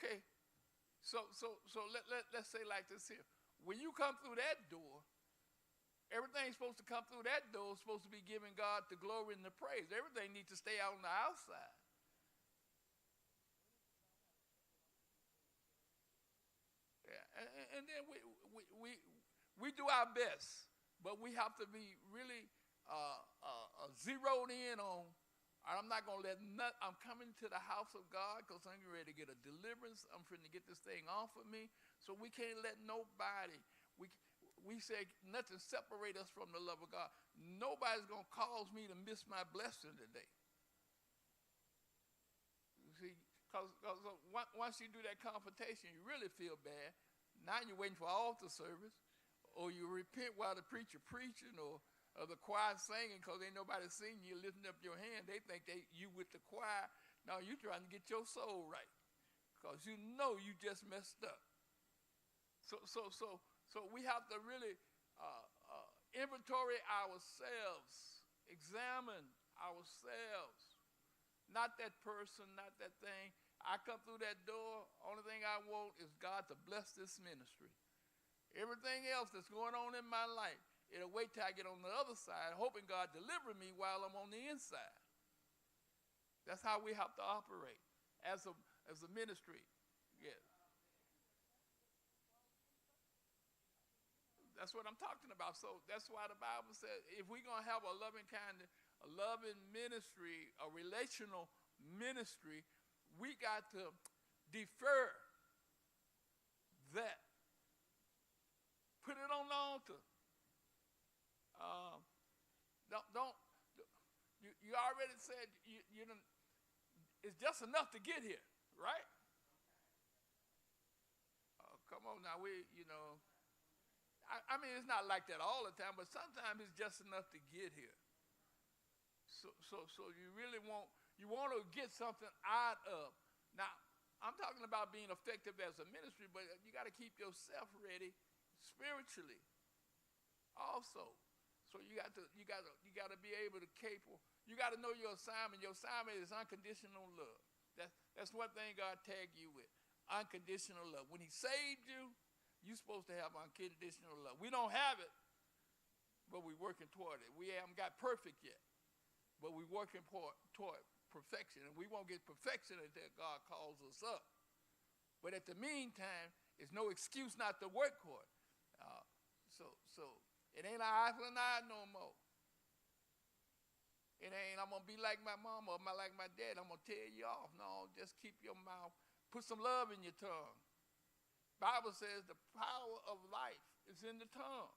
Okay, so let's say like this here. When you come through that door, everything's supposed to come through that door, is supposed to be giving God the glory and the praise. Everything needs to stay out on the outside. Yeah, and then we do our best, but we have to be really zeroed in on. I'm not gonna let I'm coming to the house of God because I'm ready to get a deliverance. I'm trying to get this thing off of me. So we can't let nobody. We say nothing separate us from the love of God. Nobody's gonna cause me to miss my blessing today. You see, because once you do that confrontation, you really feel bad. Now you're waiting for altar service, or you repent while the preacher preaching, or the choir singing because ain't nobody singing. You lifting up your hand. They think you with the choir. Now you trying to get your soul right because you know you just messed up. So we have to really inventory ourselves, examine ourselves. Not that person, not that thing. I come through that door, only thing I want is God to bless this ministry. Everything else that's going on in my life, it'll wait till I get on the other side, hoping God deliver me while I'm on the inside. That's how we have to operate as a ministry. Yes. That's what I'm talking about. So that's why the Bible says if we're going to have a loving kind, a loving ministry, a relational ministry, we got to defer that. Put it on the altar. Don't you already said you don't, it's just enough to get here, right? Oh, come on now, I mean, it's not like that all the time, but sometimes it's just enough to get here. So you really want to get something out of. Now, I'm talking about being effective as a ministry, but you got to keep yourself ready spiritually also. So you got to be able to capable. You got to know your assignment. Your assignment is unconditional love. That's one thing God tagged you with, unconditional love. When He saved you, you're supposed to have unconditional love. We don't have it, but we're working toward it. We haven't got perfect yet, but we're working toward perfection, and we won't get perfection until God calls us up. But at the meantime, it's no excuse not to work for it. So it ain't an eye for an eye no more. It ain't, I'm going to be like my mama or like my dad. I'm going to tear you off. No, just keep your mouth. Put some love in your tongue. Bible says the power of life is in the tongue.